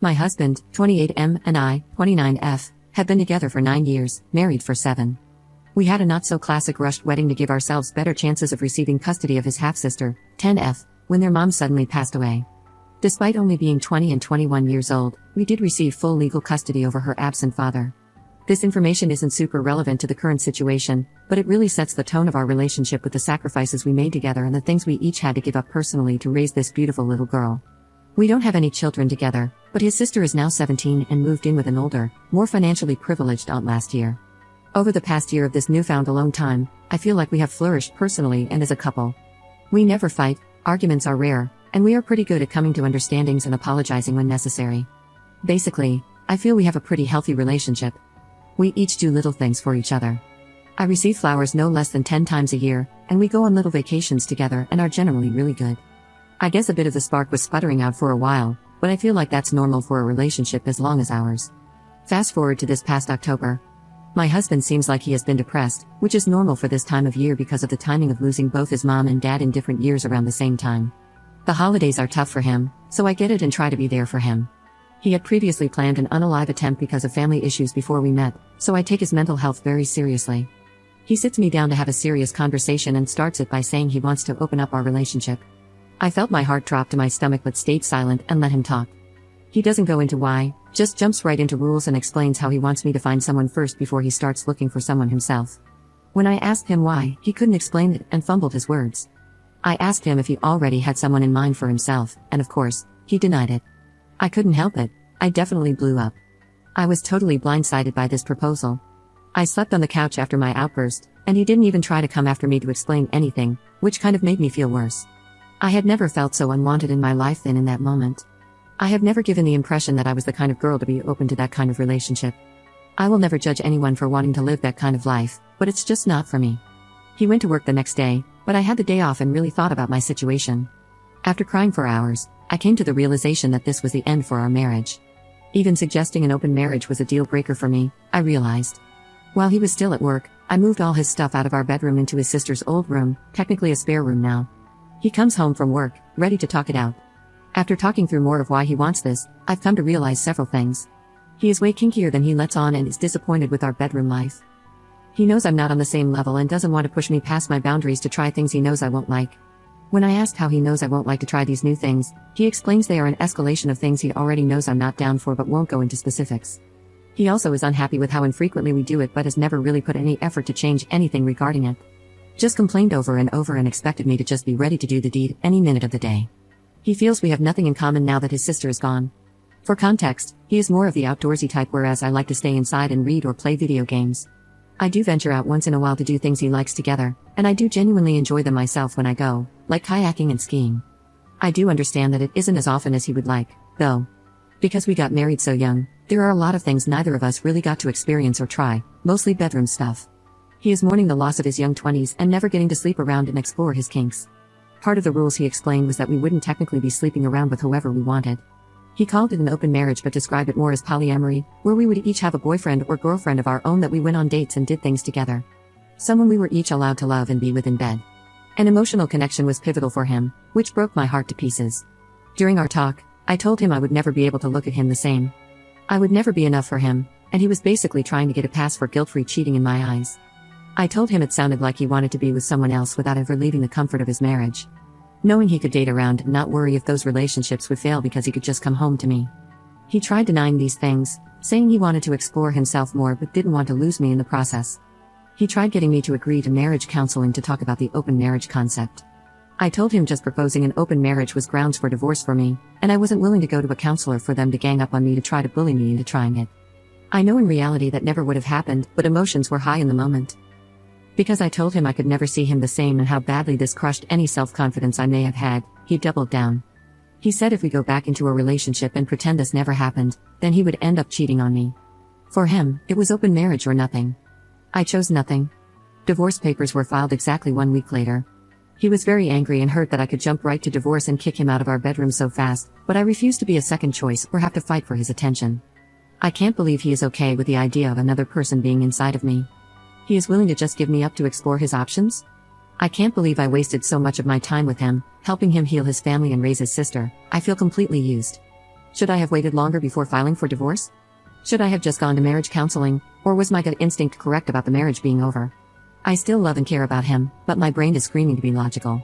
My husband, 28M, and I, 29F, have been together for 9 years, married for 7. We had a not-so-classic rushed wedding to give ourselves better chances of receiving custody of his half-sister, 10F, when their mom suddenly passed away. Despite only being 20 and 21 years old, we did receive full legal custody over her absent father. This information isn't super relevant to the current situation, but it really sets the tone of our relationship with the sacrifices we made together and the things we each had to give up personally to raise this beautiful little girl. We don't have any children together, but his sister is now 17 and moved in with an older, more financially privileged aunt last year. Over the past year of this newfound alone time, I feel like we have flourished personally and as a couple. We never fight, arguments are rare, and we are pretty good at coming to understandings and apologizing when necessary. Basically, I feel we have a pretty healthy relationship. We each do little things for each other. I receive flowers no less than 10 times a year, and we go on little vacations together and are generally really good. I guess a bit of the spark was sputtering out for a while, but I feel like that's normal for a relationship as long as ours. Fast forward to this past October. My husband seems like he has been depressed, which is normal for this time of year because of the timing of losing both his mom and dad in different years around the same time. The holidays are tough for him, so I get it and try to be there for him. He had previously planned an unalive attempt because of family issues before we met, so I take his mental health very seriously. He sits me down to have a serious conversation and starts it by saying he wants to open up our relationship. I felt my heart drop to my stomach but stayed silent and let him talk. He doesn't go into why, just jumps right into rules and explains how he wants me to find someone first before he starts looking for someone himself. When I asked him why, he couldn't explain it and fumbled his words. I asked him if he already had someone in mind for himself, and of course, he denied it. I couldn't help it. I definitely blew up. I was totally blindsided by this proposal. I slept on the couch after my outburst, and he didn't even try to come after me to explain anything, which kind of made me feel worse. I had never felt so unwanted in my life than in that moment. I have never given the impression that I was the kind of girl to be open to that kind of relationship. I will never judge anyone for wanting to live that kind of life, but it's just not for me. He went to work the next day, but I had the day off and really thought about my situation. After crying for hours, I came to the realization that this was the end for our marriage. Even suggesting an open marriage was a deal breaker for me, I realized. While he was still at work, I moved all his stuff out of our bedroom into his sister's old room, technically a spare room now. He comes home from work, ready to talk it out. After talking through more of why he wants this, I've come to realize several things. He is way kinkier than he lets on and is disappointed with our bedroom life. He knows I'm not on the same level and doesn't want to push me past my boundaries to try things he knows I won't like. When I asked how he knows I won't like to try these new things, he explains they are an escalation of things he already knows I'm not down for but won't go into specifics. He also is unhappy with how infrequently we do it but has never really put any effort to change anything regarding it. Just complained over and expected me to just be ready to do the deed any minute of the day. He feels we have nothing in common now that his sister is gone. For context, he is more of the outdoorsy type whereas I like to stay inside and read or play video games. I do venture out once in a while to do things he likes together, and I do genuinely enjoy them myself when I go, like kayaking and skiing. I do understand that it isn't as often as he would like, though. Because we got married so young, there are a lot of things neither of us really got to experience or try, mostly bedroom stuff. He is mourning the loss of his young 20s and never getting to sleep around and explore his kinks. Part of the rules he explained was that we wouldn't technically be sleeping around with whoever we wanted. He called it an open marriage but described it more as polyamory, where we would each have a boyfriend or girlfriend of our own that we went on dates and did things together. Someone we were each allowed to love and be with in bed. An emotional connection was pivotal for him, which broke my heart to pieces. During our talk, I told him I would never be able to look at him the same. I would never be enough for him, and he was basically trying to get a pass for guilt-free cheating in my eyes. I told him it sounded like he wanted to be with someone else without ever leaving the comfort of his marriage. Knowing he could date around and not worry if those relationships would fail because he could just come home to me. He tried denying these things, saying he wanted to explore himself more but didn't want to lose me in the process. He tried getting me to agree to marriage counseling to talk about the open marriage concept. I told him just proposing an open marriage was grounds for divorce for me, and I wasn't willing to go to a counselor for them to gang up on me to try to bully me into trying it. I know in reality that never would have happened, but emotions were high in the moment. Because I told him I could never see him the same and how badly this crushed any self-confidence I may have had, he doubled down. He said if we go back into a relationship and pretend this never happened, then he would end up cheating on me. For him, it was open marriage or nothing. I chose nothing. Divorce papers were filed exactly 1 week later. He was very angry and hurt that I could jump right to divorce and kick him out of our bedroom so fast, but I refused to be a second choice or have to fight for his attention. I can't believe he is okay with the idea of another person being inside of me. He is willing to just give me up to explore his options? I can't believe I wasted so much of my time with him, helping him heal his family and raise his sister. I feel completely used. Should I have waited longer before filing for divorce? Should I have just gone to marriage counseling, or was my gut instinct correct about the marriage being over? I still love and care about him, but my brain is screaming to be logical.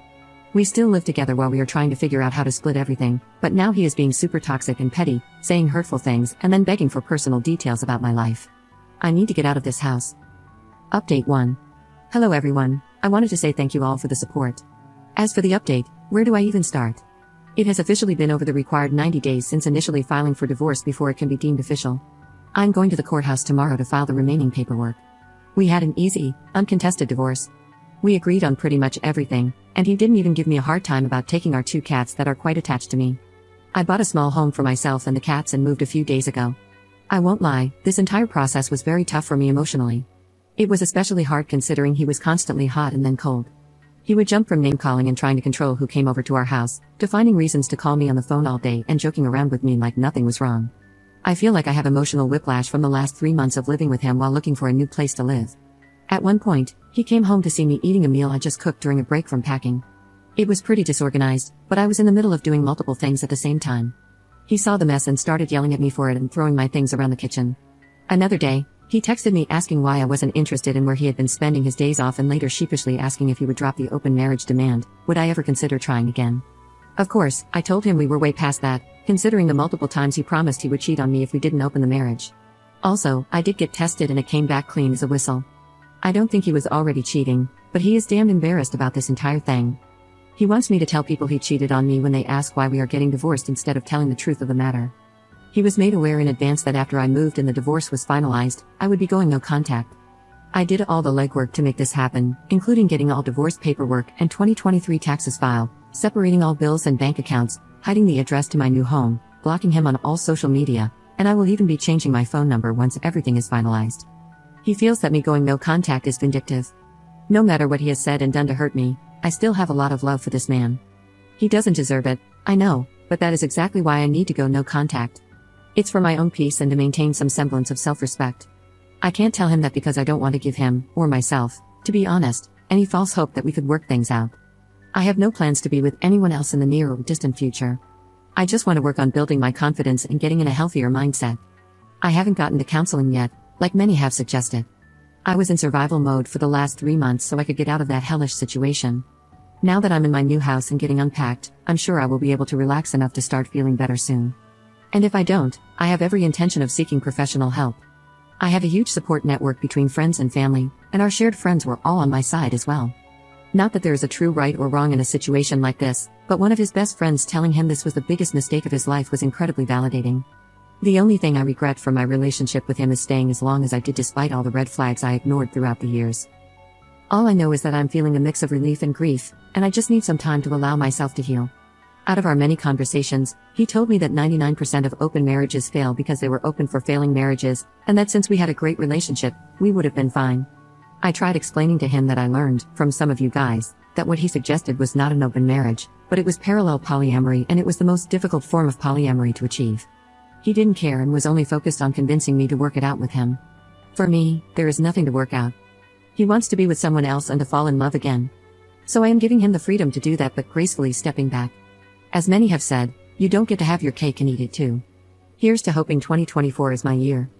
We still live together while we are trying to figure out how to split everything, but now he is being super toxic and petty, saying hurtful things and then begging for personal details about my life. I need to get out of this house. Update 1. Hello everyone, I wanted to say thank you all for the support. As for the update, where do I even start? It has officially been over the required 90 days since initially filing for divorce before it can be deemed official. I'm going to the courthouse tomorrow to file the remaining paperwork. We had an easy, uncontested divorce. We agreed on pretty much everything, and he didn't even give me a hard time about taking our 2 cats that are quite attached to me. I bought a small home for myself and the cats and moved a few days ago. I won't lie, this entire process was very tough for me emotionally. It was especially hard considering he was constantly hot and then cold. He would jump from name-calling and trying to control who came over to our house, to finding reasons to call me on the phone all day and joking around with me like nothing was wrong. I feel like I have emotional whiplash from the last 3 months of living with him while looking for a new place to live. At one point, he came home to see me eating a meal I just cooked during a break from packing. It was pretty disorganized, but I was in the middle of doing multiple things at the same time. He saw the mess and started yelling at me for it and throwing my things around the kitchen. Another day, he texted me asking why I wasn't interested in where he had been spending his days off and later sheepishly asking if he would drop the open marriage demand, would I ever consider trying again? Of course, I told him we were way past that, considering the multiple times he promised he would cheat on me if we didn't open the marriage. Also, I did get tested and it came back clean as a whistle. I don't think he was already cheating, but he is damned embarrassed about this entire thing. He wants me to tell people he cheated on me when they ask why we are getting divorced instead of telling the truth of the matter. He was made aware in advance that after I moved and the divorce was finalized, I would be going no contact. I did all the legwork to make this happen, including getting all divorce paperwork and 2023 taxes filed, separating all bills and bank accounts, hiding the address to my new home, blocking him on all social media, and I will even be changing my phone number once everything is finalized. He feels that me going no contact is vindictive. No matter what he has said and done to hurt me, I still have a lot of love for this man. He doesn't deserve it, I know, but that is exactly why I need to go no contact. It's for my own peace and to maintain some semblance of self-respect. I can't tell him that because I don't want to give him, or myself, to be honest, any false hope that we could work things out. I have no plans to be with anyone else in the near or distant future. I just want to work on building my confidence and getting in a healthier mindset. I haven't gotten to counseling yet, like many have suggested. I was in survival mode for the last 3 months so I could get out of that hellish situation. Now that I'm in my new house and getting unpacked, I'm sure I will be able to relax enough to start feeling better soon. And if I don't, I have every intention of seeking professional help. I have a huge support network between friends and family, and our shared friends were all on my side as well. Not that there is a true right or wrong in a situation like this, but one of his best friends telling him this was the biggest mistake of his life was incredibly validating. The only thing I regret from my relationship with him is staying as long as I did despite all the red flags I ignored throughout the years. All I know is that I'm feeling a mix of relief and grief, and I just need some time to allow myself to heal. Out of our many conversations, he told me that 99% of open marriages fail because they were open for failing marriages, and that since we had a great relationship, we would have been fine. I tried explaining to him that I learned, from some of you guys, that what he suggested was not an open marriage, but it was parallel polyamory and it was the most difficult form of polyamory to achieve. He didn't care and was only focused on convincing me to work it out with him. For me, there is nothing to work out. He wants to be with someone else and to fall in love again. So I am giving him the freedom to do that but gracefully stepping back. As many have said, you don't get to have your cake and eat it too. Here's to hoping 2024 is my year.